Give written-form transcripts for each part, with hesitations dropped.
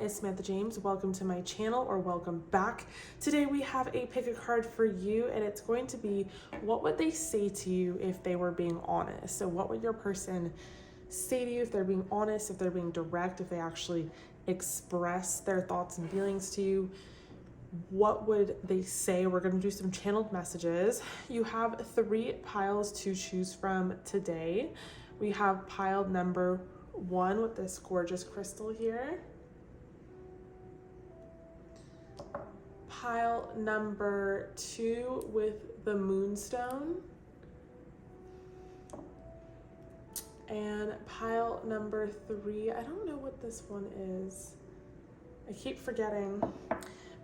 is Samantha James. Welcome to my channel, or welcome back. Today we have a pick a card for you, and it's going to be, what would they say to you if they were being honest? So what would your person say to you if they're being honest, if they're being direct, if they actually express their thoughts and feelings to you? What would they say? We're going to do some channeled messages. You have 3 piles to choose from today. We have pile number 1 with this gorgeous crystal here. Pile number 2 with the moonstone. And pile number 3, I don't know what this one is. I keep forgetting.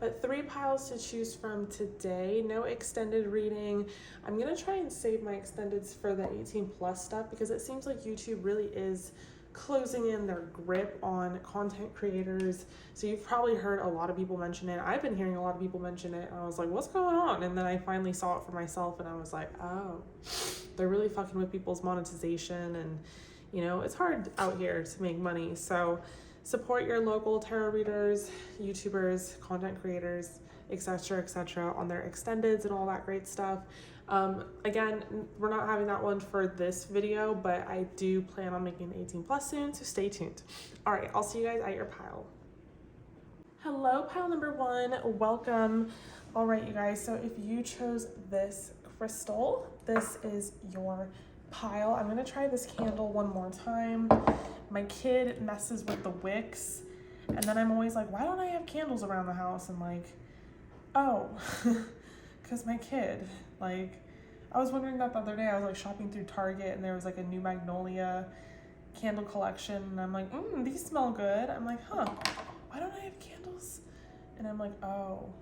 But 3 piles to choose from today. No extended reading. I'm gonna try and save my extendeds for the 18+ stuff, because it seems like YouTube really is closing in their grip on content creators. So you've probably heard a lot of people mention it. I've been hearing a lot of people mention it, and I was like, what's going on? And then I finally saw it for myself, and I was like, oh, they're really fucking with people's monetization. And you know, it's hard out here to make money. So support your local tarot readers, YouTubers, content creators, etc., on their extendeds and all that great stuff. Again, we're not having that one for this video, but I do plan on making an 18+ soon, so stay tuned. All right, I'll see you guys at your pile. Hello, pile number 1, welcome. All right, you guys, so if you chose this crystal, this is your pile. I'm gonna try this candle one more time. My kid messes with the wicks, and then I'm always like, why don't I have candles around the house? And like, oh, because my kid, like, I was wondering that the other day. I was like shopping through Target, and there was like a new magnolia candle collection, and I'm like, these smell good. I'm like, huh, why don't I have candles? And I'm like, oh.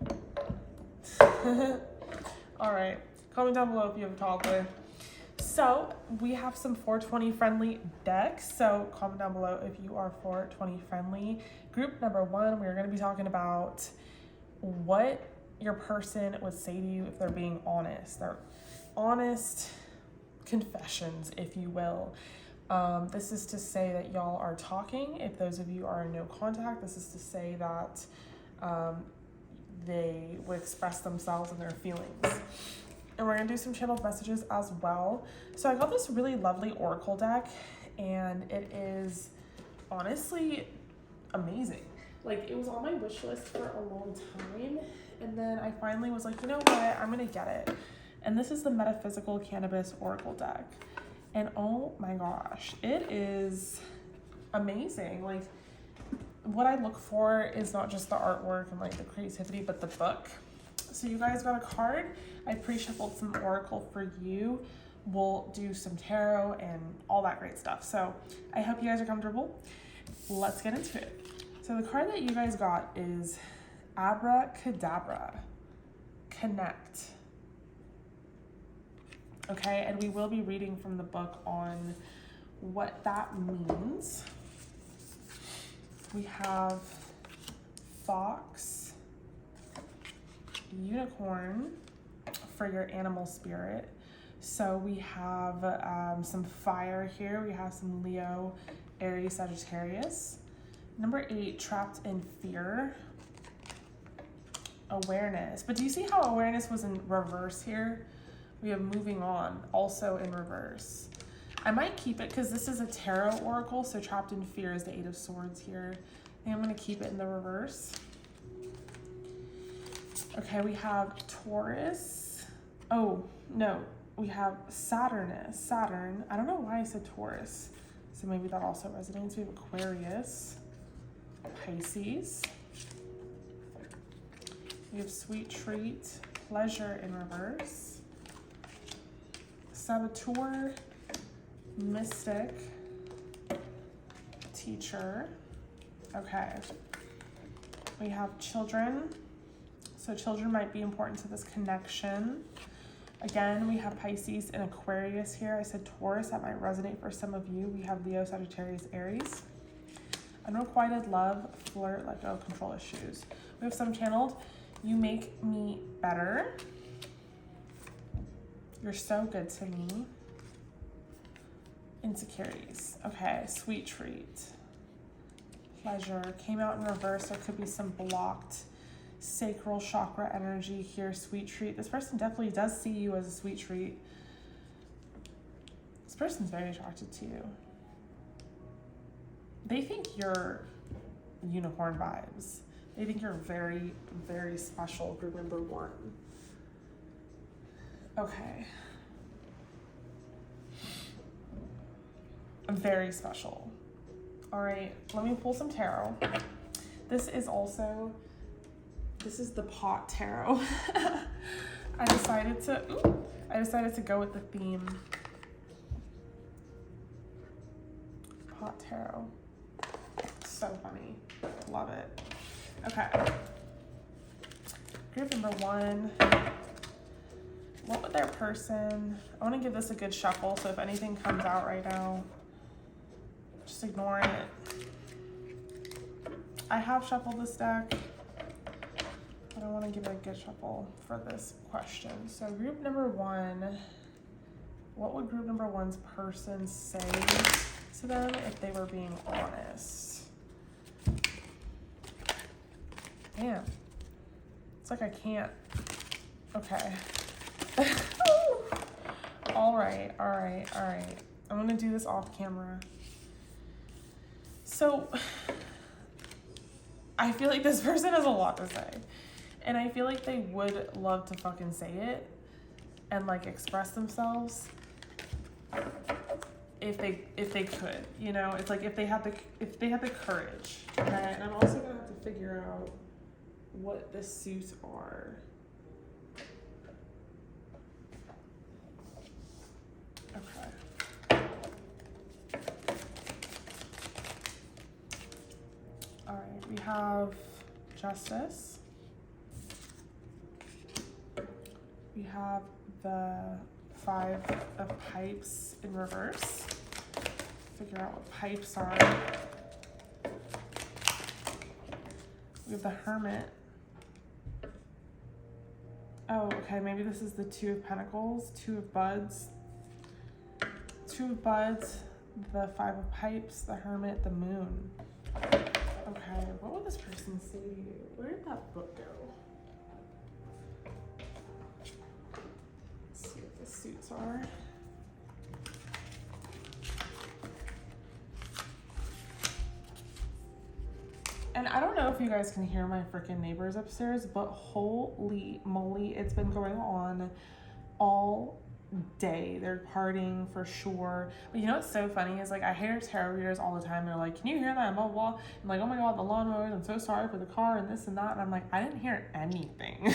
All right, comment down below if you have a toddler. So we have some 420 friendly decks. So comment down below if you are 420 friendly. Group number 1, we're going to be talking about what your person would say to you if they're being honest. They're honest confessions, if you will. This is to say that y'all are talking. If those of you are in no contact, this is to say that they would express themselves and their feelings. And we're gonna do some channeled messages as well. So I got this really lovely oracle deck, and it is honestly amazing. Like, it was on my wish list for a long time, and then I finally was like, you know what, I'm gonna get it. And this is the Metaphysical Cannabis Oracle deck. And oh my gosh, it is amazing. Like, what I look for is not just the artwork and like the creativity, but the book. So you guys got a card. I pre-shuffled some oracle for you. We'll do some tarot and all that great stuff. So I hope you guys are comfortable. Let's get into it. So the card that you guys got is Abracadabra, Connect. Okay, and we will be reading from the book on what that means. We have Fox, Unicorn for your animal spirit. So we have some fire here. We have some Leo, Aries, Sagittarius. Number 8, Trapped in Fear. Awareness. But do you see how awareness was in reverse here? We have Moving On, also in reverse. I might keep it because this is a tarot oracle, so Trapped in Fear is the 8 of Swords here. I think I'm going to keep it in the reverse. Okay, we have Taurus. Oh, no, we have Saturn. I don't know why I said Taurus, so maybe that also resonates. We have Aquarius, Pisces. We have Sweet Treat, Pleasure in reverse. Saboteur, Mystic, Teacher. Okay, we have Children. So children might be important to this connection. Again, we have Pisces and Aquarius here. I said Taurus, that might resonate for some of you. We have Leo, Sagittarius, Aries. Unrequited love, flirt, let go, control issues. We have some channeled. You make me better. You're so good to me. Insecurities. Okay, Sweet Treat. pleasure. Came out in reverse. There could be some blocked sacral chakra energy here. Sweet treat. This person definitely does see you as a sweet treat. This person's very attracted to you. They think you're unicorn vibes. They think you're very, very special, group number 1. Okay. Very special. All right, let me pull some tarot. This is the pot tarot. I decided to go with the theme. Pot tarot. So funny. Love it. Okay. Group number 1. What would their person... I want to give this a good shuffle, so if anything comes out right now, just ignore it. I have shuffled this deck, but I want to give it a good shuffle for this question. So group number 1, what would group number 1's person say to them if they were being honest? Damn. It's like I can't. Okay. All right. I'm gonna do this off camera. So, I feel like this person has a lot to say. And I feel like they would love to fucking say it and like express themselves if they could, you know. It's like if they had the courage. Okay? And I'm also gonna have to figure out what the suits are. Okay. All right, we have Justice. We have the 5 of Pipes in reverse. Figure out what pipes are. We have the Hermit. Oh, okay, maybe this is the 2 of Pentacles, 2 of Buds. 2 of Buds, the 5 of Pipes, the Hermit, the Moon. Okay, what would this person say to you? Where did that book go? Let's see what the suits are. And I don't know if you guys can hear my freaking neighbors upstairs, but holy moly, it's been going on all day. They're partying for sure. But you know what's so funny is like I hear tarot readers all the time. They're like, can you hear that? Blah, blah, blah. I'm like, oh my God, the lawnmowers. I'm so sorry for the car and this and that. And I'm like, I didn't hear anything.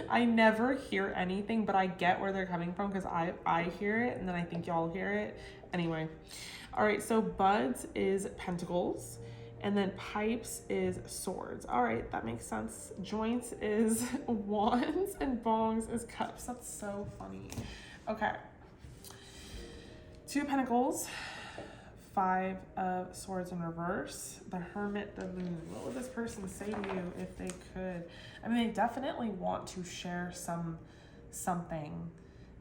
I never hear anything, but I get where they're coming from because I hear it and then I think y'all hear it. Anyway. All right. So Buds is Pentacles. And then Pipes is Swords. All right, that makes sense. Joints is Wands and Bongs is Cups. That's so funny. Okay. 2 of Pentacles, 5 of Swords in reverse, the Hermit, the Moon. What would this person say to you if they could? I mean, they definitely want to share something.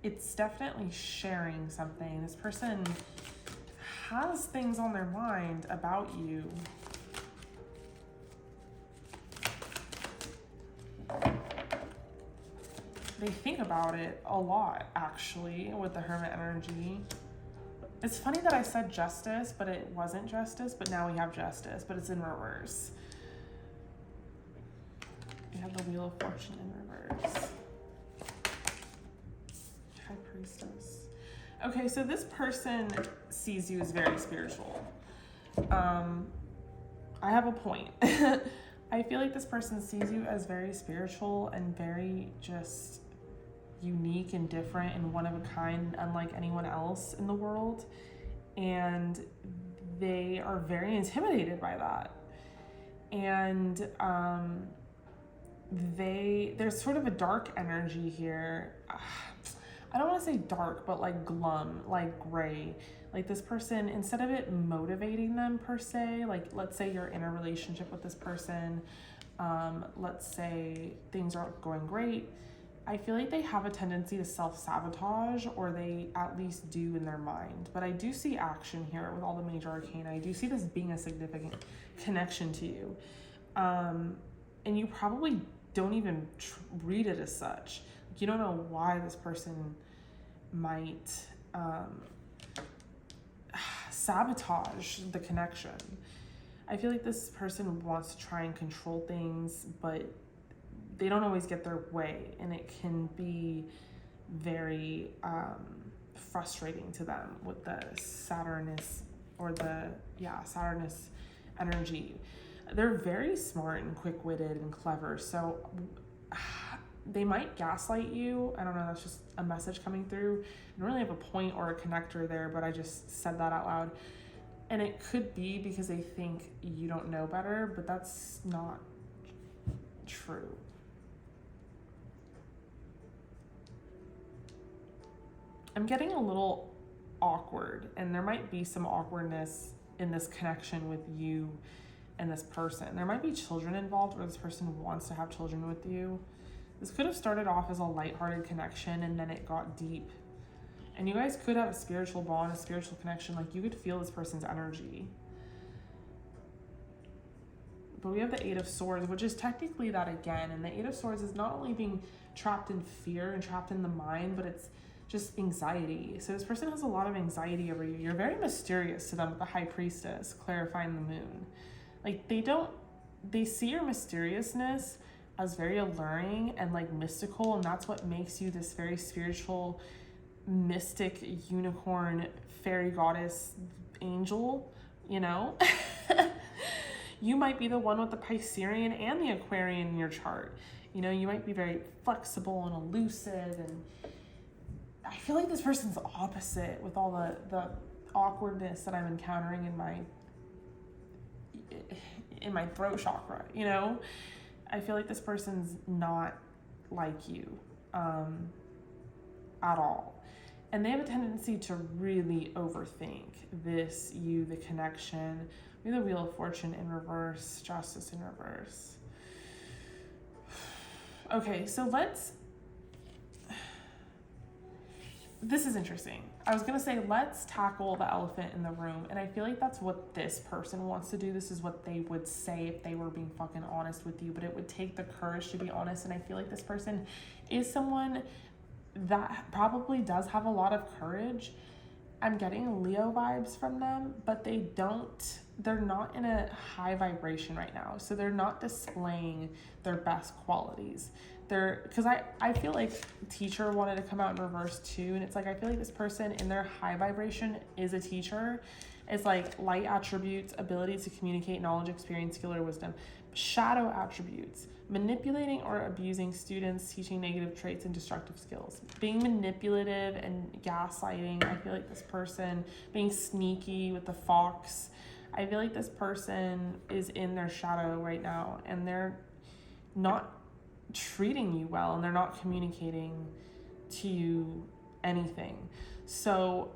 It's definitely sharing something. This person has things on their mind about you. They think about it a lot, actually, with the Hermit energy. It's funny that I said Justice, but it wasn't Justice, but now we have Justice, but it's in reverse. We have the Wheel of Fortune in reverse. High Priestess. Okay, so this person sees you as very spiritual. I have a point. I feel like this person sees you as very spiritual and very just unique and different and one of a kind, unlike anyone else in the world. And they are very intimidated by that. And there's sort of a dark energy here. I don't want to say dark, but like glum, like gray. Like this person, instead of it motivating them per se, like let's say you're in a relationship with this person, let's say things aren't going great, I feel like they have a tendency to self-sabotage, or they at least do in their mind. But I do see action here with all the major arcana. I do see this being a significant connection to you. And you probably don't even read it as such. You don't know why this person might sabotage the connection. I feel like this person wants to try and control things, but they don't always get their way, and it can be very frustrating to them with the Saturnus energy. They're very smart and quick-witted and clever, so they might gaslight you. I don't know, that's just a message coming through. I don't really have a point or a connector there, but I just said that out loud. And it could be because they think you don't know better, but that's not true. I'm getting a little awkward, and there might be some awkwardness in this connection with you and this person. There might be children involved, or this person wants to have children with you. This could have started off as a lighthearted connection, and then it got deep. And you guys could have a spiritual bond, a spiritual connection. Like, you could feel this person's energy. But we have the Eight of Swords, which is technically that again. And the Eight of Swords is not only being trapped in fear and trapped in the mind, but it's just anxiety. So this person has a lot of anxiety over you. You're very mysterious to them with the High Priestess, clarifying the moon. Like, they see your mysteriousness as very alluring and like mystical, and that's what makes you this very spiritual, mystic, unicorn, fairy goddess, angel, you know? You might be the one with the Piscean and the Aquarian in your chart. You know, you might be very flexible and elusive, and I feel like this person's opposite with all the awkwardness that I'm encountering in my throat chakra, you know? I feel like this person's not like you at all. And they have a tendency to really overthink this, you, the connection. We have the Wheel of Fortune in reverse, Justice in reverse. Okay, so this is interesting. I was gonna say, let's tackle the elephant in the room. And I feel like that's what this person wants to do. This is what they would say if they were being fucking honest with you, but it would take the courage to be honest. And I feel like this person is someone that probably does have a lot of courage. I'm getting Leo vibes from them, but they're not in a high vibration right now. So they're not displaying their best qualities. Because I feel like teacher wanted to come out in reverse too. And it's like, I feel like this person in their high vibration is a teacher. It's like light attributes, ability to communicate, knowledge, experience, skill, or wisdom. Shadow attributes, manipulating or abusing students, teaching negative traits and destructive skills. Being manipulative and gaslighting. I feel like this person being sneaky with the fox. I feel like this person is in their shadow right now, and they're not treating you well, and they're not communicating to you anything. So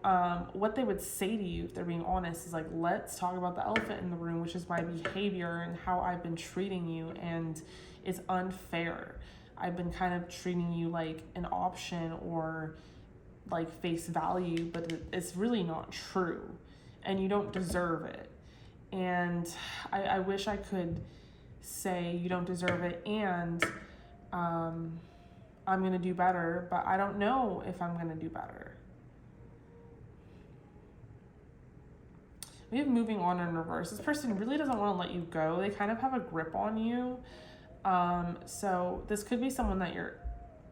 what they would say to you, if they're being honest, is like, let's talk about the elephant in the room, which is my behavior and how I've been treating you, and it's unfair. I've been kind of treating you like an option or like face value, but it's really not true, and you don't deserve it. And I wish I could say you don't deserve it, and I'm going to do better, but I don't know if I'm going to do better. We have moving on in reverse. This person really doesn't want to let you go. They kind of have a grip on you. So this could be someone that you're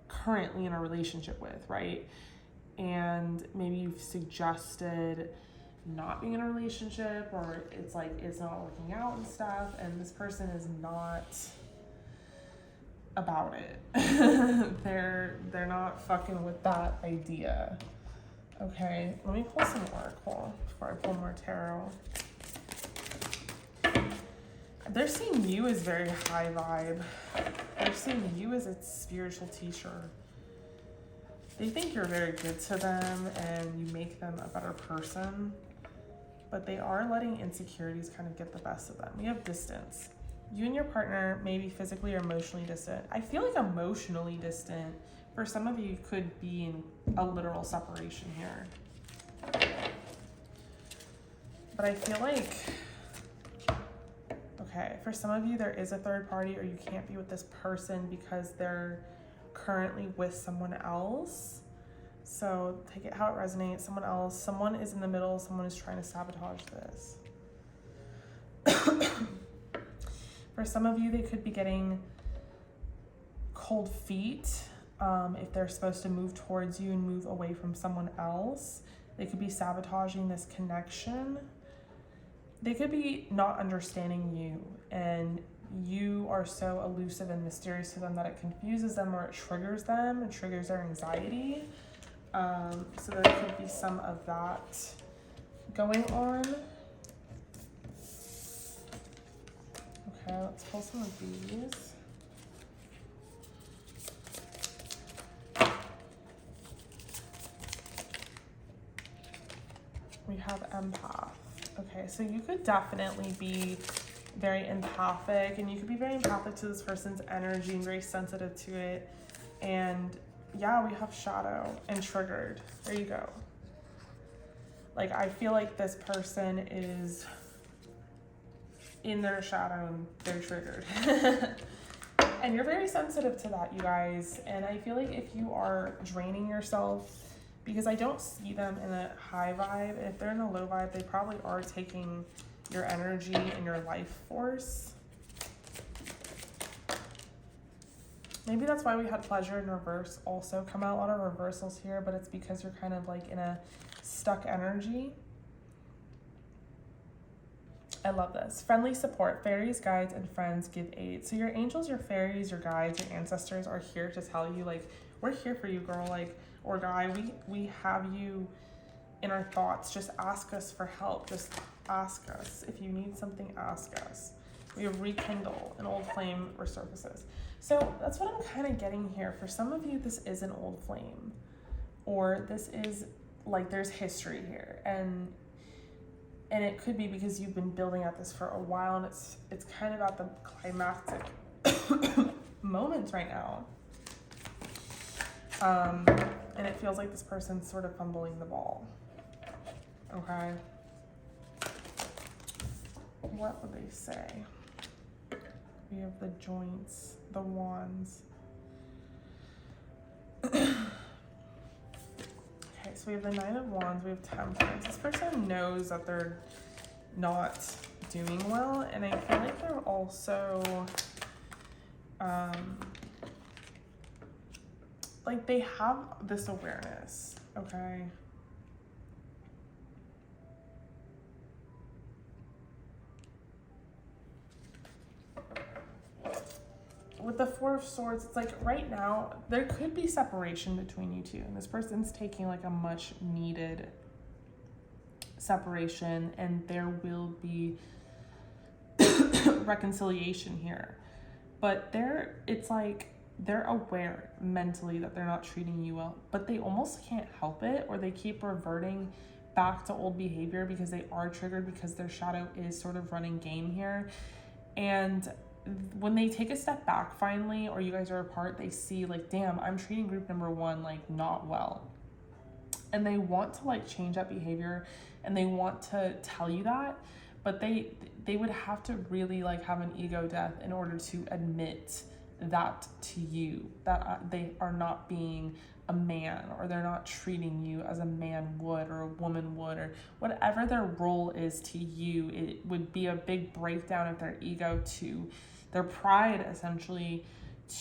currently in a relationship with, right? And maybe you've suggested not being in a relationship, or it's like it's not working out and stuff, and this person is not about it. They're not fucking with that idea. Okay, let me pull some oracle before I pull more tarot. They're seeing you as very high vibe. They're seeing you as a spiritual teacher. They think you're very good to them and you make them a better person, but they are letting insecurities kind of get the best of them. We have distance. You and your partner may be physically or emotionally distant. I feel like emotionally distant For some of you, could be in a literal separation here. But I feel like, okay, for some of you, there is a third party, or you can't be with this person because they're currently with someone else. So take it how it resonates. Someone else, someone is in the middle, someone is trying to sabotage this. For some of you, they could be getting cold feet if they're supposed to move towards you and move away from someone else. They could be sabotaging this connection. They could be not understanding you, and you are so elusive and mysterious to them that it confuses them, or it triggers them and triggers their anxiety. So there could be some of that going on. Okay, let's pull some of these. We have empath. Okay, so you could definitely be very empathic, and you could be very empathic to this person's energy and very sensitive to it. And yeah, we have shadow and triggered. There you go. Like, I feel like this person is in their shadow and they're triggered. And you're very sensitive to that, you guys. And I feel like if you are draining yourself, because I don't see them in a high vibe, if they're in a low vibe, they probably are taking your energy and your life force. Maybe that's why we had pleasure in reverse also come out. A lot of reversals here, but it's because you're kind of like in a stuck energy. I love this. Friendly support. Fairies, guides, and friends give aid. So your angels, your fairies, your guides, your ancestors are here to tell you, like, we're here for you, girl, like, or guy. We have you in our thoughts. Just ask us for help. Just ask us. If you need something, ask us. We have rekindle, an old flame resurfaces. So that's what I'm kind of getting here. For some of you, this is an old flame, or this is like there's history here, and it could be because you've been building at this for a while, and it's kind of at the climactic moments right now. And it feels like this person's sort of fumbling the ball. Okay. What would they say? We have the joints, the wands. Okay, so we have the 9 of wands, we have temperance. This person knows that they're not doing well, and I feel like they're also, like they have this awareness, okay? With the 4 of swords, it's like right now, there could be separation between you two. And this person's taking like a much needed separation, and there will be reconciliation here. But it's like they're aware mentally that they're not treating you well, but they almost can't help it, or they keep reverting back to old behavior because they are triggered, because their shadow is sort of running game here. And when they take a step back finally, or you guys are apart, they see like, damn, I'm treating group number 1 like not well. And they want to like change that behavior, and they want to tell you that, but they would have to really like have an ego death in order to admit that to you, that they are not being a man, or they're not treating you as a man would, or a woman would, or whatever their role is to you. It would be a big breakdown of their ego, to their pride, essentially,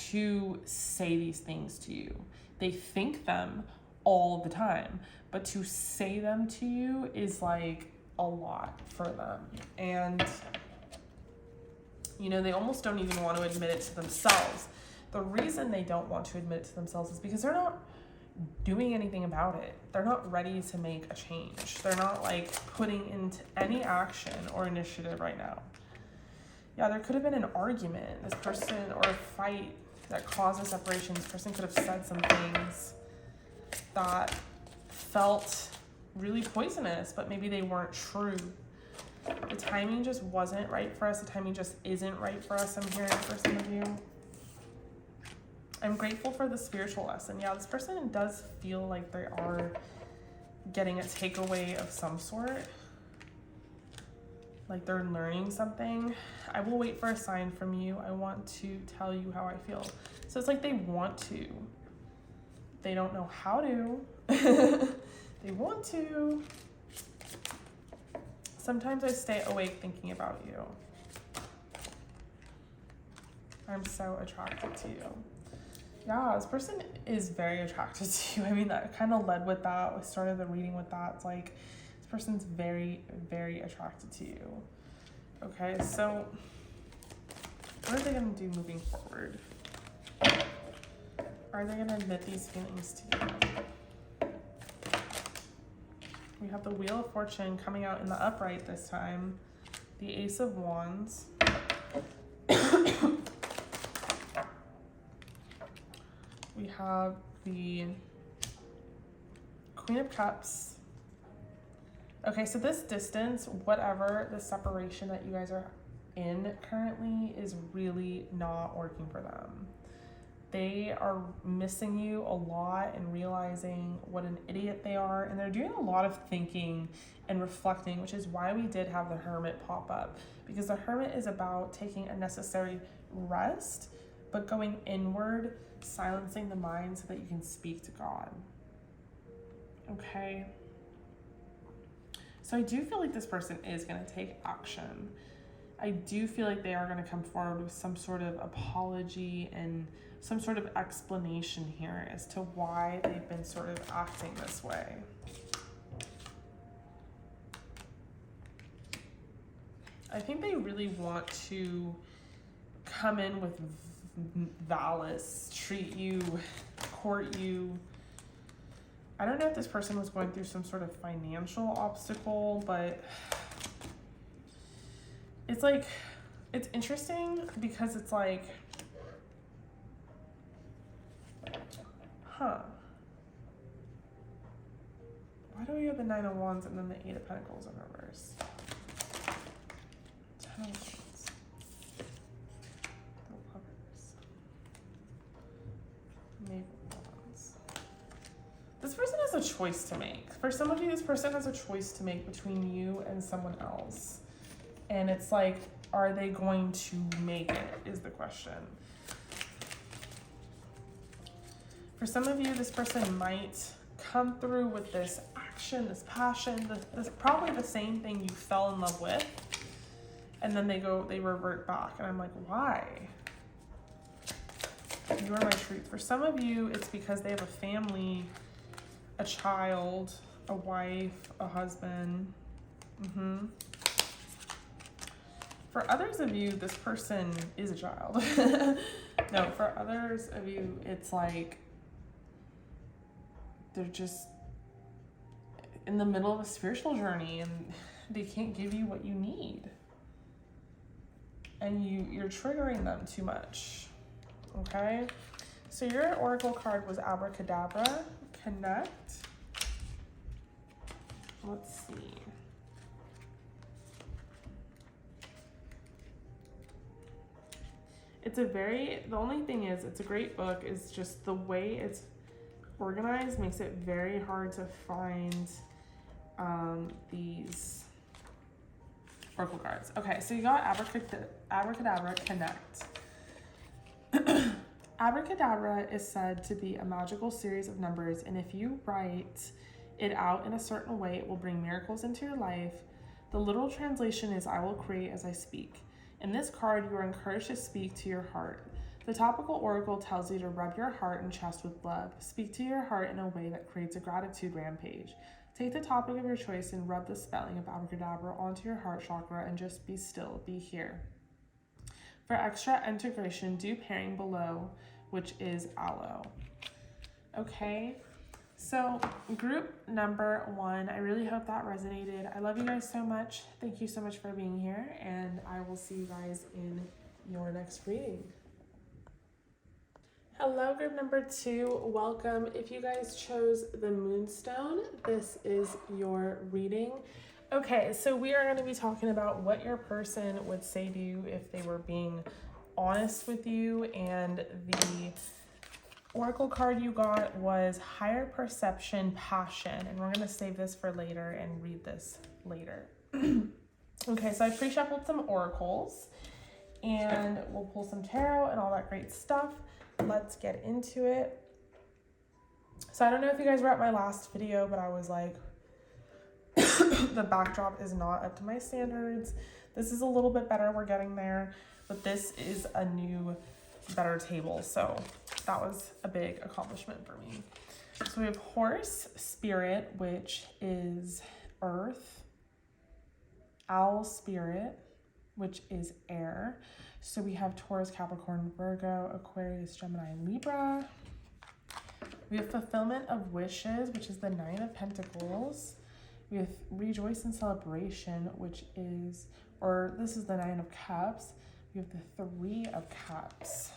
to say these things to you. They think them all the time, but to say them to you is like a lot for them. And you know, they almost don't even want to admit it to themselves. The reason they don't want to admit it to themselves is because they're not doing anything about it. They're not ready to make a change. They're not like putting into any action or initiative right now. Yeah, there could have been an argument, this person, or a fight that caused a separation. This person could have said some things that felt really poisonous, but maybe they weren't true. The timing just wasn't right for us. The timing just isn't right for us, I'm hearing, for some of you. I'm grateful for the spiritual lesson. Yeah, this person does feel like they are getting a takeaway of some sort. Like they're learning something. I will wait for a sign from you. I want to tell you how I feel. So it's like they want to. They don't know how to. They want to. Sometimes I stay awake thinking about you. I'm so attracted to you. Yeah, this person is very attracted to you. I mean, that kind of led with that. We started the reading with that. It's like, this person's very, very attracted to you. Okay, so what are they going to do moving forward? Are they going to admit these feelings to you? We have the Wheel of Fortune coming out in the upright this time. The Ace of Wands. We have the Queen of Cups. Okay, so this distance, whatever the separation that you guys are in currently, is really not working for them. They are missing you a lot and realizing what an idiot they are. And they're doing a lot of thinking and reflecting, which is why we did have the Hermit pop up. Because the Hermit is about taking a necessary rest, but going inward, silencing the mind so that you can speak to God. Okay? So I do feel like this person is going to take action. I do feel like they are going to come forward with some sort of apology and some sort of explanation here as to why they've been sort of acting this way. I think they really want to come in with malice, treat you, court you. I don't know if this person was going through some sort of financial obstacle, but it's like, it's interesting because it's like, why do we have the Nine of Wands and then the Eight of Pentacles in reverse? Ten of Wands. The Lovers. Knave of Wands. This person has a choice to make. For some of you, this person has a choice to make between you and someone else. And it's like, are they going to make it, is the question. For some of you, this person might come through with this action, this passion, this probably the same thing you fell in love with. And then they revert back. And I'm like, why? You are my truth. For some of you, it's because they have a family, a child, a wife, a husband. For others of you, this person is a child. No, for others of you, it's like they're just in the middle of a spiritual journey and they can't give you what you need. And you're triggering them too much. Okay? So your oracle card was Abracadabra, Connect. Let's see. The only thing is, it's a great book, is just the way it's organized makes it very hard to find these oracle cards. Okay, so you got Abracadabra, Connect. Abracadabra is said to be a magical series of numbers, and if you write it out in a certain way, it will bring miracles into your life. The literal translation is, I will create as I speak. In this card, you are encouraged to speak to your heart. The topical oracle tells you to rub your heart and chest with love. Speak to your heart in a way that creates a gratitude rampage. Take the topic of your choice and rub the spelling of Abracadabra onto your heart chakra and just be still, be here. For extra integration, do pairing below, which is aloe. Okay, so group number 1, I really hope that resonated. I love you guys so much. Thank you so much for being here, and I will see you guys in your next reading. Hello, group number 2, welcome. If you guys chose the Moonstone, this is your reading. Okay, so we are going to be talking about what your person would say to you if they were being honest with you, and the oracle card you got was higher perception, passion, and we're going to save this for later and read this later. Okay, so I pre-shuffled some oracles, and we'll pull some tarot and all that great stuff. Let's get into it. So I don't know if you guys were at my last video, but I was like, the backdrop is not up to my standards. This is a little bit better. We're getting there, but this is a new, better table. So that was a big accomplishment for me. So we have horse, spirit, which is earth, owl, spirit, which is air. So we have Taurus, Capricorn, Virgo, Aquarius, Gemini, Libra. We have fulfillment of wishes, which is the 9 of Pentacles. We have rejoice and celebration, which is, or this is the 9 of Cups. We have the 3 of Cups.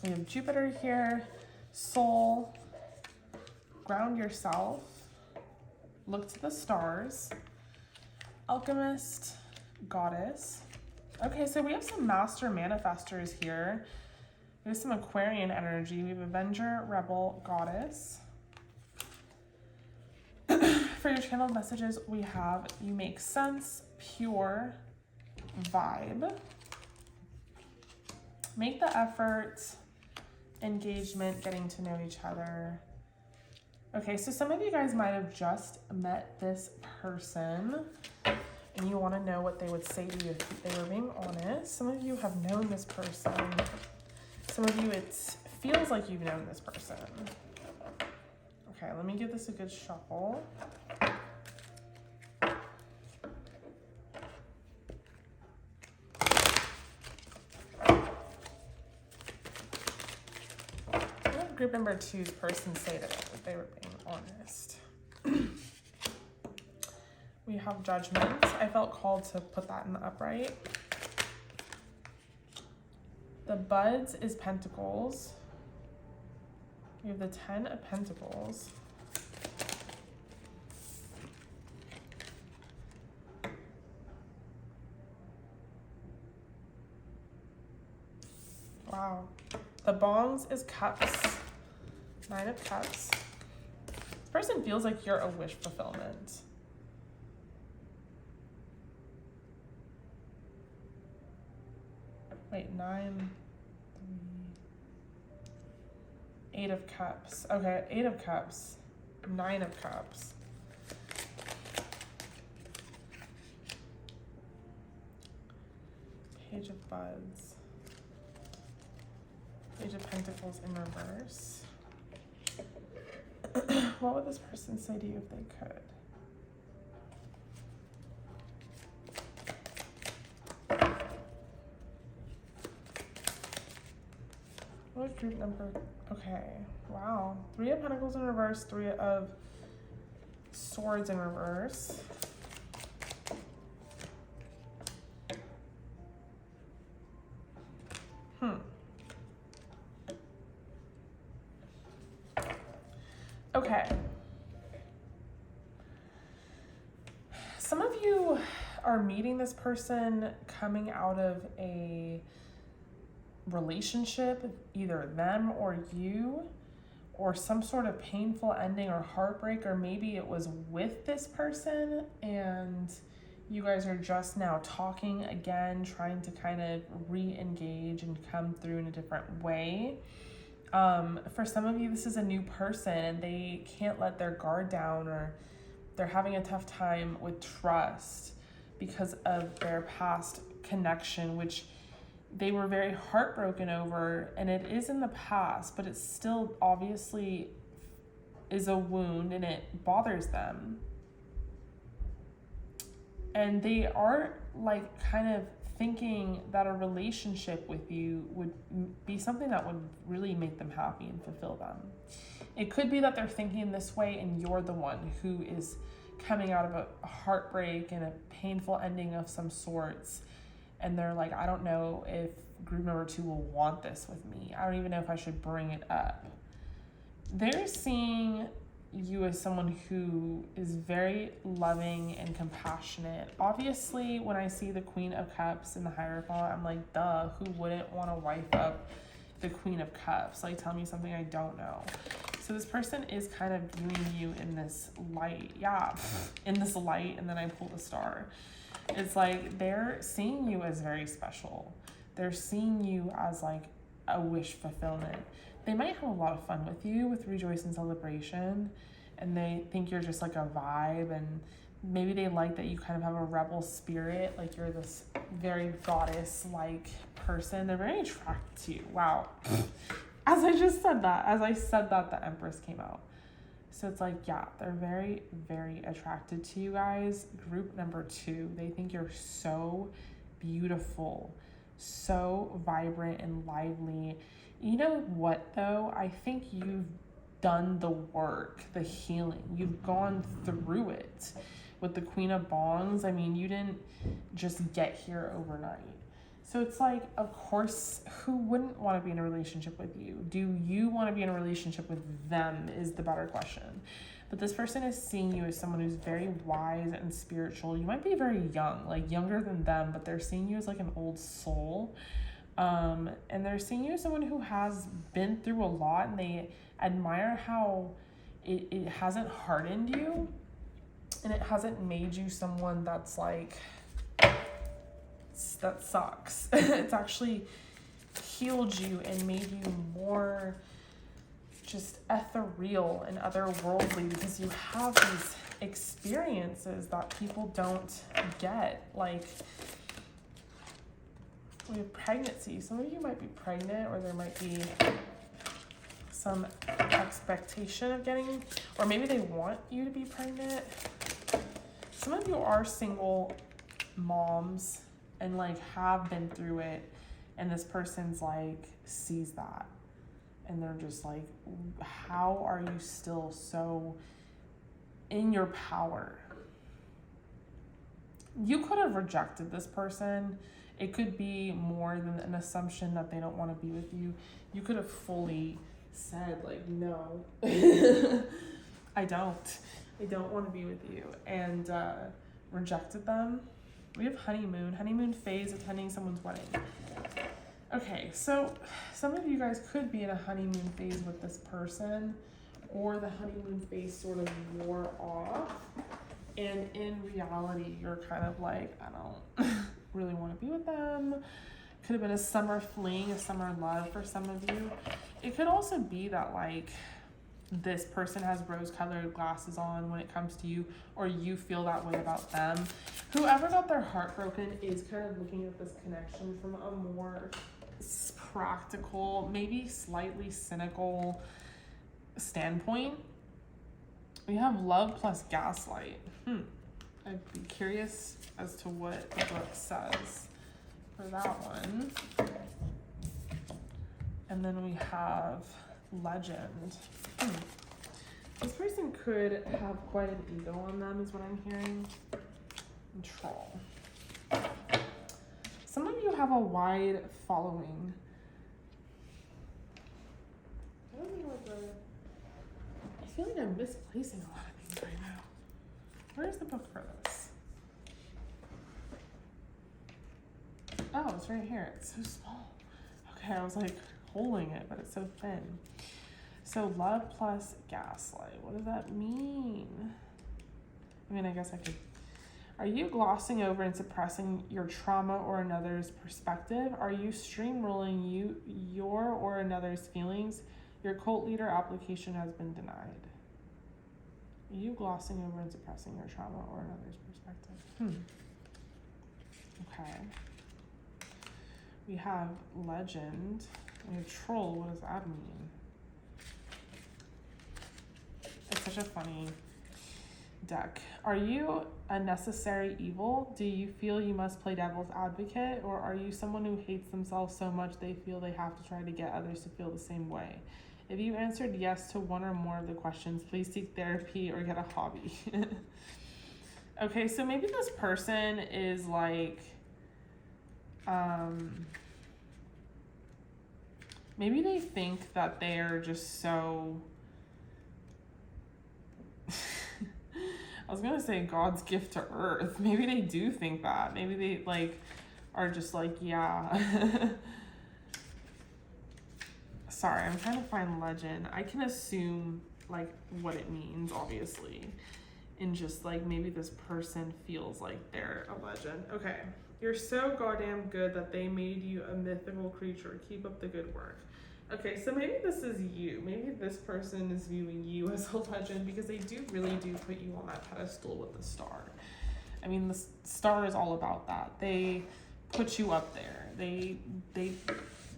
We have Jupiter here, soul, ground yourself, look to the stars, alchemist, goddess. Okay, so we have some master manifestors here. We have some Aquarian energy. We have Avenger, Rebel, Goddess. For your channeled messages, we have you make sense, pure, vibe, make the effort, engagement, getting to know each other. Okay, so some of you guys might have just met this person and you want to know what they would say to you if they were being honest. Some of you have known this person. Some of you, it feels like you've known this person. Okay, let me give this a good shuffle. What did group number 2's person say to them if they were being honest? We have judgment. I felt called to put that in the upright. The buds is pentacles. We have the 10 of Pentacles. Wow. The bongs is cups. 9 of Cups. This person feels like you're a wish fulfillment. Wait, 9, 3, 8 of Cups. Okay, 8 of Cups, 9 of Cups. Page of Buds. Page of Pentacles in reverse. What would this person say to you if they could? What group number? Okay, wow. 3 of Pentacles in reverse, 3 of Swords in reverse. Okay. Some of you are meeting this person coming out of a relationship, either them or you, or some sort of painful ending or heartbreak, or maybe it was with this person and you guys are just now talking again, trying to kind of re-engage and come through in a different way. For some of you, this is a new person and they can't let their guard down, or they're having a tough time with trust because of their past connection, which they were very heartbroken over, and it is in the past, but it still obviously is a wound and it bothers them. And they are like kind of thinking that a relationship with you would be something that would really make them happy and fulfill them. It could be that they're thinking this way and you're the one who is coming out of a heartbreak and a painful ending of some sorts. And they're like, I don't know if group number 2 will want this with me. I don't even know if I should bring it up. They're seeing you as someone who is very loving and compassionate. Obviously, when I see the Queen of Cups in the Hierophant, I'm like, duh, who wouldn't want to wife up the Queen of Cups. Like, tell me something I don't know. So this person is kind of viewing you in this light. Yeah, in this light, and then I pull the Star. It's like they're seeing you as very special. They're seeing you as like a wish fulfillment. They might have a lot of fun with you with Rejoice and Celebration, and they think you're just like a vibe, and maybe they like that you kind of have a rebel spirit, like you're this very goddess-like person. They're very attracted to you. Wow. As I said that, the Empress came out. So it's like, yeah, they're very, very attracted to you guys. Group number 2, they think you're so beautiful, so vibrant and lively. You know what, though? I think you've done the work, the healing. You've gone through it. With the Queen of Wands, I mean, you didn't just get here overnight. So it's like, of course, who wouldn't want to be in a relationship with you? Do you want to be in a relationship with them is the better question. But this person is seeing you as someone who's very wise and spiritual. You might be very young, like younger than them, but they're seeing you as like an old soul. And they're seeing you as someone who has been through a lot, and they admire how it hasn't hardened you. And it hasn't made you someone that's like, that sucks. It's actually healed you and made you more just ethereal and otherworldly, because you have these experiences that people don't get. Like, we have pregnancy. Some of you might be pregnant, or there might be some expectation of getting, or maybe they want you to be pregnant. Some of you are single moms and like have been through it, and this person's like sees that, and they're just like, how are you still so in your power? You could have rejected this person. It could be more than an assumption that they don't want to be with you. You could have fully said like, no, I don't want to be with you, and rejected them. We have honeymoon phase, attending someone's wedding. Okay, so some of you guys could be in a honeymoon phase with this person, or the honeymoon phase sort of wore off, and in reality, you're kind of like, I don't really want to be with them. Could have been a summer fling, a summer love for some of you. It could also be that like, this person has rose-colored glasses on when it comes to you, or you feel that way about them. Whoever got their heart broken is kind of looking at this connection from a more practical, maybe slightly cynical standpoint. We have love plus gaslight. I'd be curious as to what the book says for that one. And then we have legend. This person could have quite an ego on them, is what I'm hearing. Control. Some of you have a wide following. I don't know what I feel like I'm misplacing a lot of things right now. Where's the book for this? Oh, it's right here. It's so small. Okay, I was like holding it, but it's so thin. So love plus gaslight. What does that mean? I mean, I guess I could. Are you glossing over and suppressing your trauma or another's perspective? Are you steamrolling your or another's feelings? Your cult leader application has been denied. Are you glossing over and suppressing your trauma or another's perspective? Okay. We have legend. We have troll. What does that mean? It's such a funny deck. Are you a necessary evil? Do you feel you must play devil's advocate? Or are you someone who hates themselves so much they feel they have to try to get others to feel the same way? If you answered yes to one or more of the questions, please seek therapy or get a hobby. Okay, so maybe this person is like, maybe they think that they're just so, I was gonna say God's gift to earth. Maybe they do think that. Maybe they like are just like, yeah. sorry, I'm trying to find legend. I can assume like what it means, obviously. And just like maybe this person feels like they're a legend. Okay. You're so goddamn good that they made you a mythical creature. Keep up the good work. Okay, so maybe this is you. Maybe this person is viewing you as a legend because they really do put you on that pedestal with the star. I mean, the star is all about that. They put you up there. They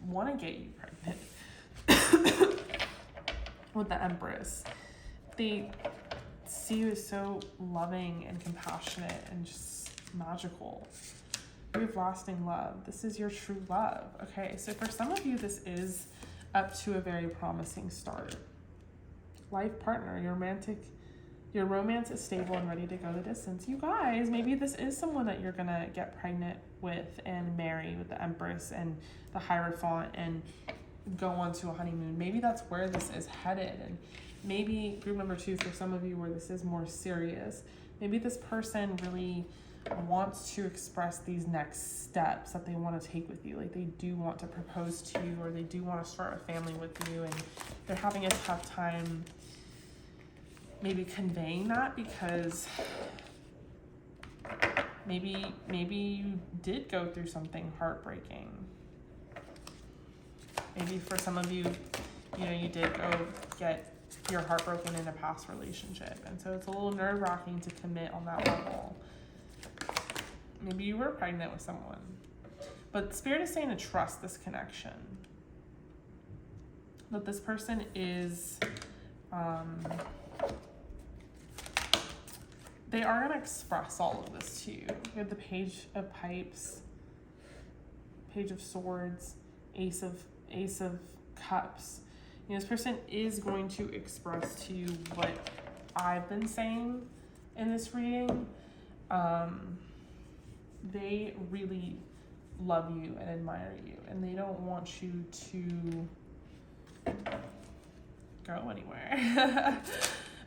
want to get you pregnant with the Empress. They see you as so loving and compassionate and just magical. You have lasting love. This is your true love. Okay, so for some of you, this is up to a very promising start. Life partner, your romance is stable and ready to go the distance. You guys, maybe this is someone that you're gonna get pregnant with and marry with the Empress and the Hierophant and go on to a honeymoon. Maybe that's where this is headed. And maybe group number 2 for some of you where this is more serious. Maybe this person really wants to express these next steps that they want to take with you. Like they do want to propose to you or they do want to start a family with you, and they're having a tough time maybe conveying that because maybe you did go through something heartbreaking. Maybe for some of you, you did go get your heart broken in a past relationship, and so it's a little nerve-wracking to commit on that level. Maybe you were pregnant with someone, but Spirit is saying to trust this connection. That this person is, they are going to express all of this to you. You have the Page of Pipes, Page of Swords, Ace of Cups. This person is going to express to you what I've been saying in this reading. They really love you and admire you, and they don't want you to go anywhere.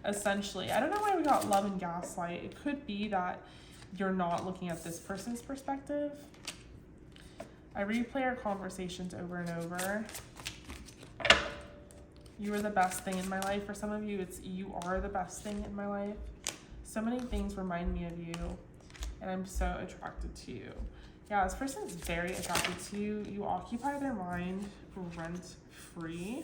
Essentially, I don't know why we got love and gaslight. It could be that you're not looking at this person's perspective. I replay our conversations over and over. You are the best thing in my life. For some of you, it's you are the best thing in my life. So many things remind me of you, and I'm so attracted to you. Yeah, this person is very attracted to you. You occupy their mind rent-free.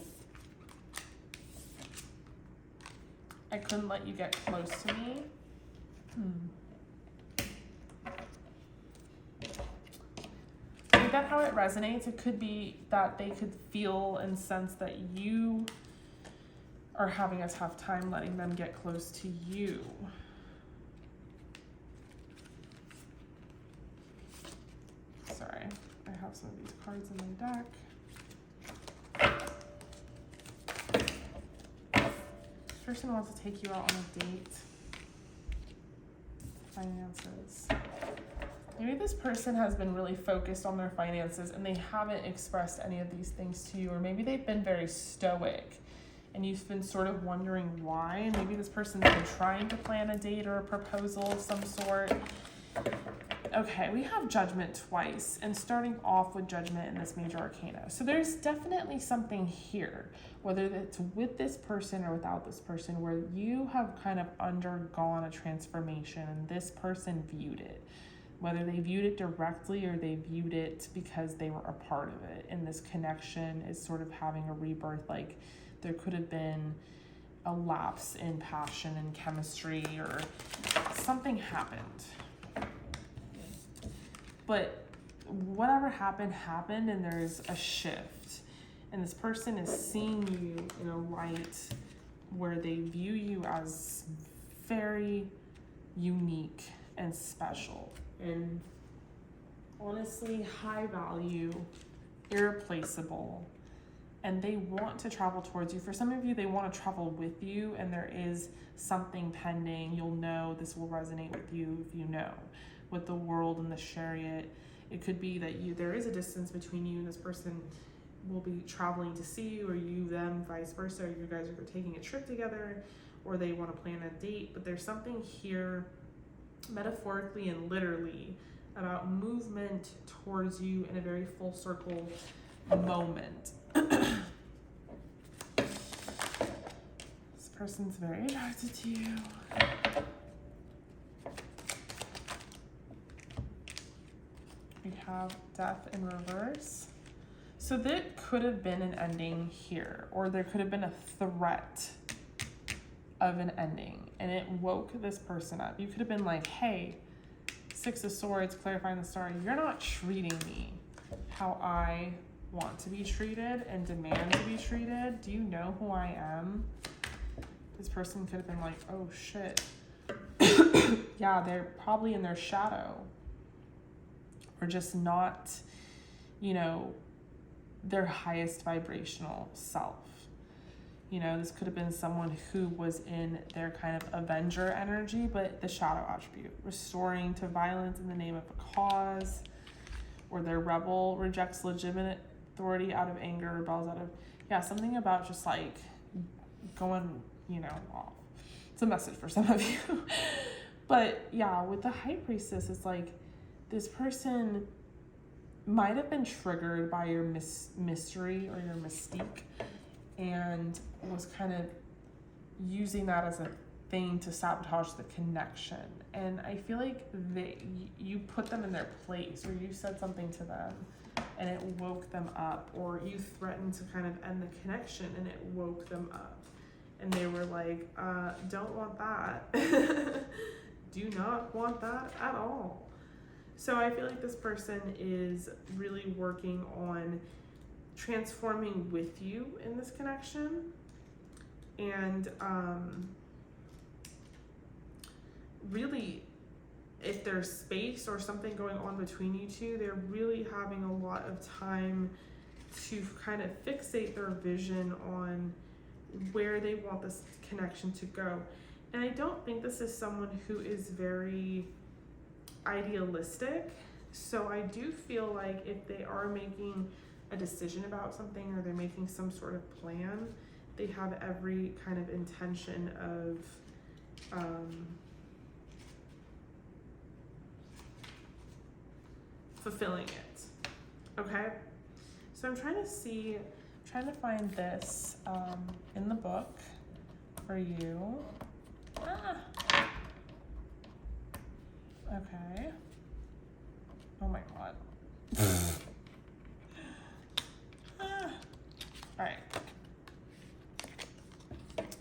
I couldn't let you get close to me. I get how it resonates. It could be that they could feel and sense that you are having a tough time letting them get close to you. Sorry, I have some of these cards in my deck. This person wants to take you out on a date. Finances. Maybe this person has been really focused on their finances and they haven't expressed any of these things to you, or maybe they've been very stoic and you've been sort of wondering why, and maybe this person's been trying to plan a date or a proposal of some sort. Okay, we have Judgment twice, and starting off with Judgment in this major arcana. So there's definitely something here, whether it's with this person or without this person, where you have kind of undergone a transformation and this person viewed it. Whether they viewed it directly or they viewed it because they were a part of it. And this connection is sort of having a rebirth. Like there could have been a lapse in passion and chemistry, or something happened. But whatever happened, and there's a shift. And this person is seeing you in a light where they view you as very unique and special. And honestly, high value, irreplaceable, and they want to travel towards you. For some of you, they want to travel with you, and there is something pending. You'll know this will resonate with you if you know. With the World and the Chariot, it could be that there is a distance between you and this person will be traveling to see you, or you them, vice versa. Or you guys are taking a trip together, or they want to plan a date. But there's something here, metaphorically and literally, about movement towards you in a very full circle moment. person's very attracted to you. We have death in reverse. So that could have been an ending here, or there could have been a threat of an ending, and it woke this person up. You could have been like, hey, Six of Swords, clarifying the star, you're not treating me how I want to be treated and demand to be treated. Do you know who I am? This person could have been like, oh shit. Yeah, they're probably in their shadow, or just not, you know, their highest vibrational self. You know, this could have been someone who was in their kind of avenger energy, but the shadow attribute, restoring to violence in the name of a cause, or their rebel, rejects legitimate authority out of anger, rebels out of, yeah, something about just like going, you know, off. It's a message for some of you. But yeah, with the High Priestess, it's like this person might have been triggered by your mystery or your mystique, and was kind of using that as a thing to sabotage the connection. And I feel like you put them in their place, or you said something to them and it woke them up, or you threatened to kind of end the connection and it woke them up. And they were like, don't want that. Do not want that at all. So I feel like this person is really working on transforming with you in this connection. And really, if there's space or something going on between you two, they're really having a lot of time to kind of fixate their vision on where they want this connection to go. And I don't think this is someone who is very idealistic. So I do feel like if they are making a decision about something, or they're making some sort of plan, they have every kind of intention of fulfilling it. Okay, so I'm trying to find this in the book for you. Okay. Oh my god. All right.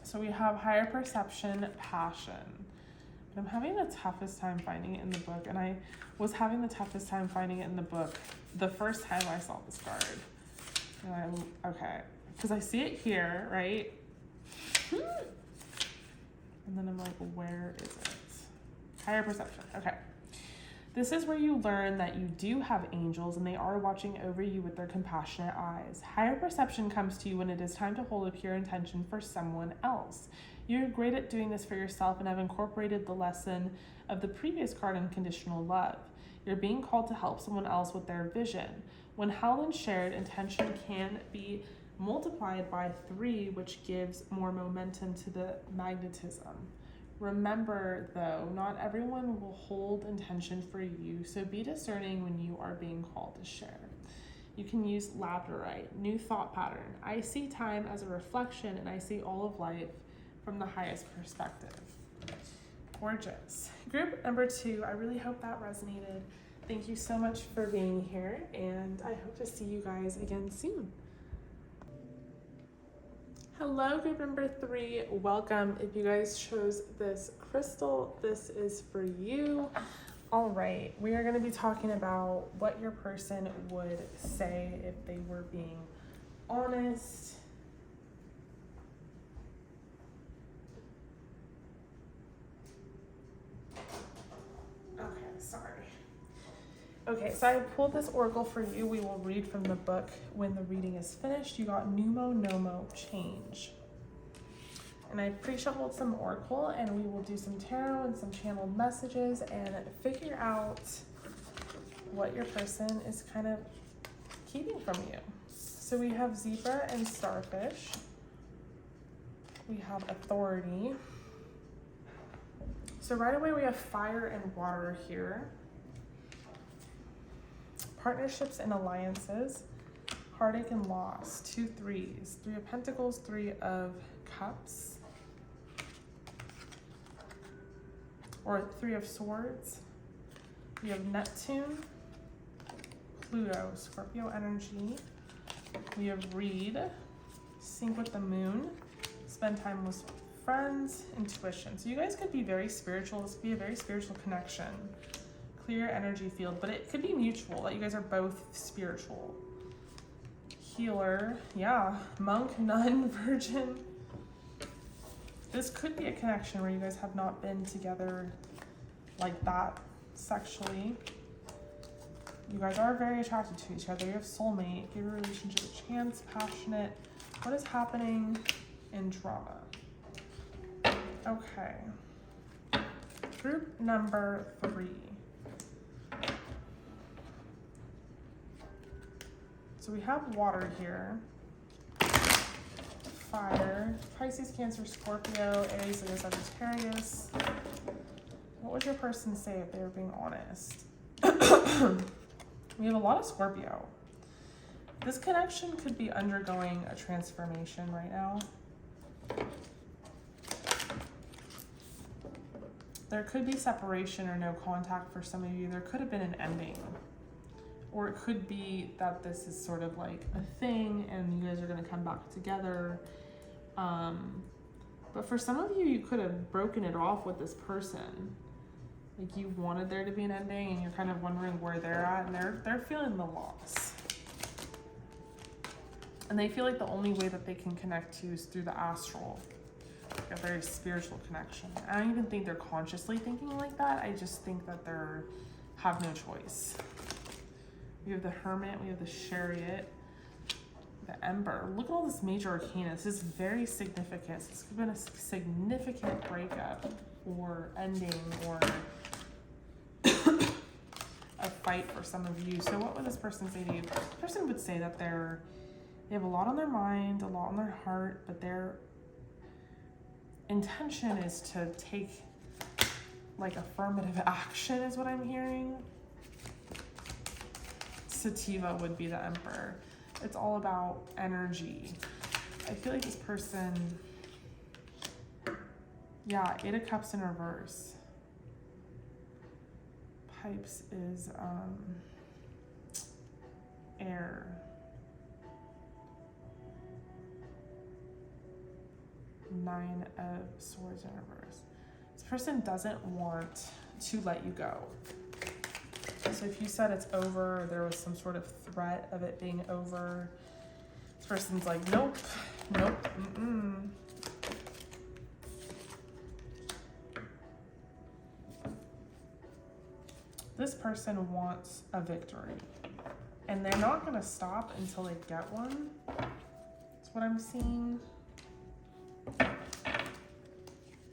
So we have higher perception, passion. But I'm having the toughest time finding it in the book, and I was having the toughest time finding it in the book the first time I saw this card. And okay, because I see it here, right? And then I'm like, where is it? Higher perception. Okay. This is where you learn that you do have angels and they are watching over you with their compassionate eyes. Higher perception comes to you when it is time to hold a pure intention for someone else. You're great at doing this for yourself and have incorporated the lesson of the previous card, unconditional love. You're being called to help someone else with their vision. When held and shared, intention can be multiplied by 3, which gives more momentum to the magnetism. Remember, though, not everyone will hold intention for you, so be discerning when you are being called to share. You can use labradorite, new thought pattern. I see time as a reflection, and I see all of life from the highest perspective. Gorgeous. Group number 2, I really hope that resonated. Thank you so much for being here, and I hope to see you guys again soon. Hello, group number 3. Welcome. If you guys chose this crystal, this is for you. All right, we are going to be talking about what your person would say if they were being honest. Okay, sorry. Okay, so I pulled this oracle for you. We will read from the book when the reading is finished. You got Numo Nomo Change. And I pre-shuffled some oracle, and we will do some tarot and some channeled messages and figure out what your person is kind of keeping from you. So we have zebra and starfish. We have authority. So right away we have fire and water here. Partnerships and alliances, heartache and loss, 2 3s, 3 of Pentacles, 3 of Cups, or Three of Swords. We have Neptune, Pluto, Scorpio energy. We have Read, sync with the moon, spend time with friends, intuition. So you guys could be very spiritual. This could be a very spiritual connection. Clear energy field, but it could be mutual, that you guys are both spiritual. Healer, yeah, monk, nun, virgin. This could be a connection where you guys have not been together like that sexually. You guys are very attracted to each other. You have soulmate. Give your relationship a chance. Passionate. What is happening in drama? Okay. Group number 3. So we have water here. Fire. Pisces, Cancer, Scorpio, Aries, Leo, Sagittarius. What would your person say if they were being honest? We have a lot of Scorpio. This connection could be undergoing a transformation right now. There could be separation or no contact for some of you. There could have been an ending. Or it could be that this is sort of like a thing and you guys are going to come back together. But for some of you, you could have broken it off with this person. Like you wanted there to be an ending and you're kind of wondering where they're at, and they're feeling the loss. And they feel like the only way that they can connect to is through the astral. Like a very spiritual connection. I don't even think they're consciously thinking like that. I just think that they're have no choice. We have the Hermit, we have the Chariot, the Emperor. Look at all this major arcana. This is very significant. This could have been a significant breakup or ending or a fight for some of you. So what would this person say to you? This person would say that they have a lot on their mind, a lot on their heart, but their intention is to take like affirmative action is what I'm hearing. Sativa would be the Emperor. It's all about energy. I feel like this person, yeah, 8 of Cups in reverse. Pipes is air. Nine of Swords in reverse. This person doesn't want to let you go. So if you said it's over, or there was some sort of threat of it being over, this person's like, nope, nope, mm-mm. This person wants a victory, and they're not going to stop until they get one. That's what I'm seeing.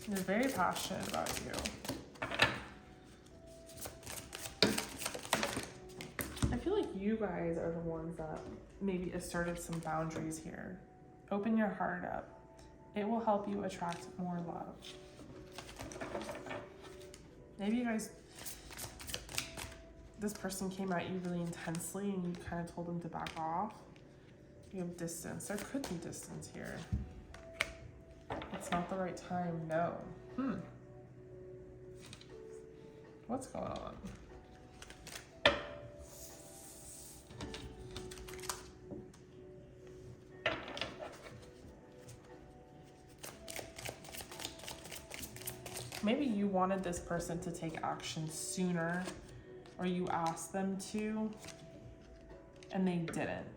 They're very passionate about you. I feel like you guys are the ones that maybe asserted some boundaries here. Open your heart up. It will help you attract more love. Maybe you guys, this person came at you really intensely and you kind of told them to back off. You have distance. There could be distance here. It's not the right time. No. What's going on? Maybe you wanted this person to take action sooner, or you asked them to, and they didn't.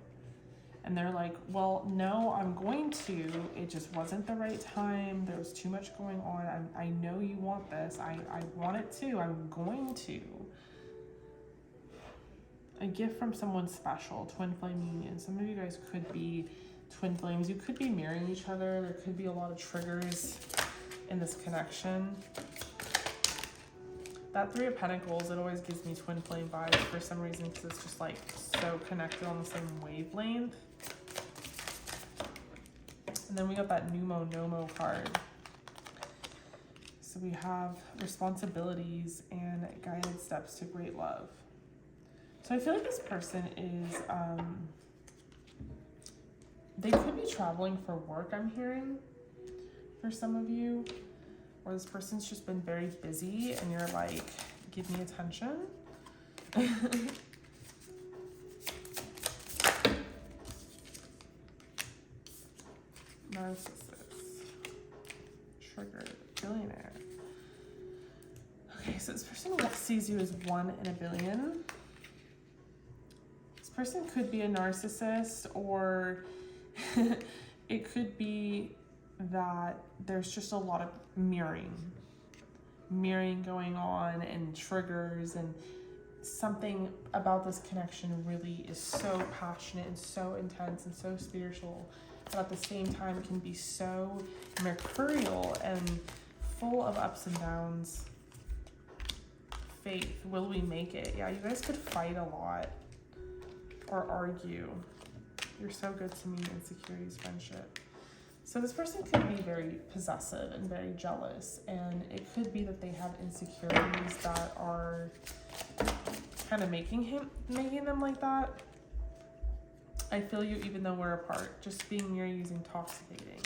And they're like, well, no, I'm going to. It just wasn't the right time. There was too much going on. I know you want this. I want it too. I'm going to. A gift from someone special, twin flame union. Some of you guys could be twin flames. You could be marrying each other. There could be a lot of triggers in this connection. That 3 of Pentacles, it always gives me twin flame vibes for some reason, because it's just like so connected on the same wavelength. And then we got that Numo Nomo card. So we have responsibilities and guided steps to great love. So I feel like this person is, they could be traveling for work, I'm hearing, for some of you. or this person's just been very busy and you're like, give me attention. Narcissist, triggered, billionaire. Okay, so this person sees you as 1 in a billion. This person could be a narcissist, or it could be that there's just a lot of mirroring going on and triggers, and something about this connection really is so passionate and so intense and so spiritual, but at the same time can be so mercurial and full of ups and downs. Faith, will we make it? Yeah, you guys could fight a lot or argue. You're so good to me, insecurities, friendship. So this person could be very possessive and very jealous, and it could be that they have insecurities that are kind of making them like that. I feel you even though we're apart. Just being near you is intoxicating.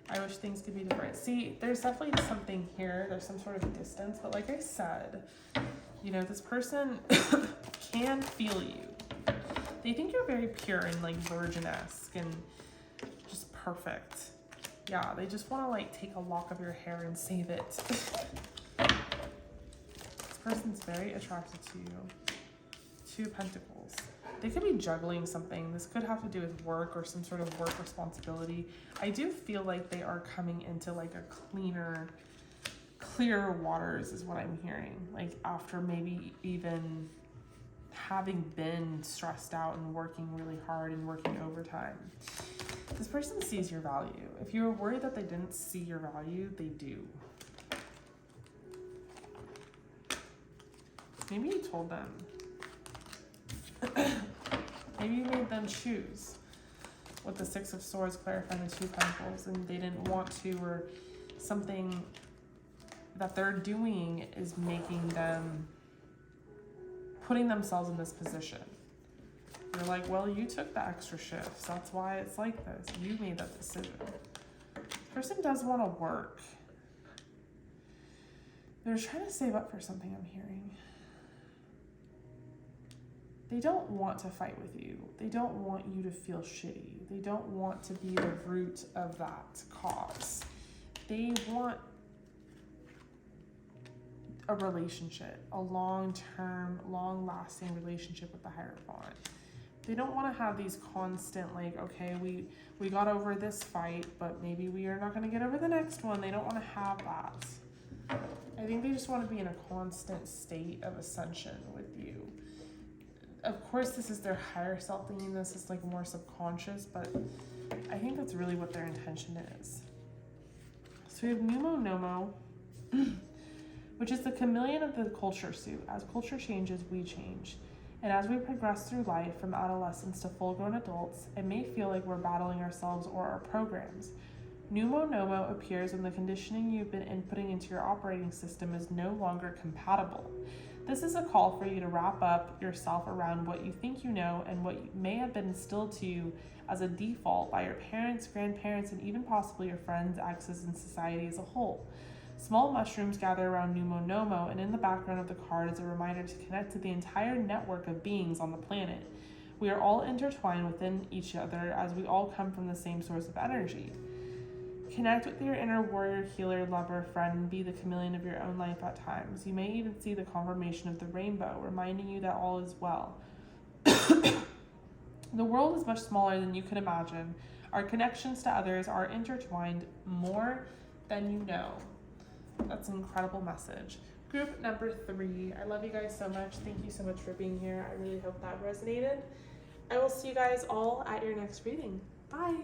I wish things could be different. See, there's definitely something here. There's some sort of distance, but like I said, you know, this person can feel you. They think you're very pure and like virgin-esque and just perfect. Yeah, they just want to like take a lock of your hair and save it. This person's very attracted to you. 2 of Pentacles. They could be juggling something. This could have to do with work or some sort of work responsibility. I do feel like they are coming into like a clearer waters is what I'm hearing. Like after maybe even having been stressed out and working really hard and working overtime. This person sees your value. If you were worried that they didn't see your value, they do. Maybe you told them. Maybe you made them choose with the 6 of Swords clarifying the 2 of Pentacles, and they didn't want to, or something that they're doing is making them, putting themselves in this position. You're like, well, you took the extra shifts. That's why it's like this. You made that decision. This person does want to work. They're trying to save up for something, I'm hearing. They don't want to fight with you. They don't want you to feel shitty. They don't want to be the root of that cause. They want a relationship, a long-term, long-lasting relationship with the Hierophant. They don't want to have these constant, like, okay, we got over this fight, but maybe we are not going to get over the next one. They don't want to have that. I think they just want to be in a constant state of ascension with you. Of course, this is their higher self thinking this is like more subconscious, but I think that's really what their intention is. So we have Numo Nomo, which is the chameleon of the culture suit. As culture changes, we change. And as we progress through life from adolescence to full-grown adults, it may feel like we're battling ourselves or our programs. Numo Nomo appears when the conditioning you've been inputting into your operating system is no longer compatible. This is a call for you to wrap up yourself around what you think you know and what may have been instilled to you as a default by your parents, grandparents, and even possibly your friends, exes, and society as a whole. Small mushrooms gather around Numo Nomo, and in the background of the card is a reminder to connect to the entire network of beings on the planet. We are all intertwined within each other as we all come from the same source of energy. Connect with your inner warrior, healer, lover, friend, and be the chameleon of your own life at times. You may even see the confirmation of the rainbow, reminding you that all is well. The world is much smaller than you could imagine. Our connections to others are intertwined more than you know. That's an incredible message. Group number 3. I love you guys so much. Thank you so much for being here. I really hope that resonated. I will see you guys all at your next reading. Bye.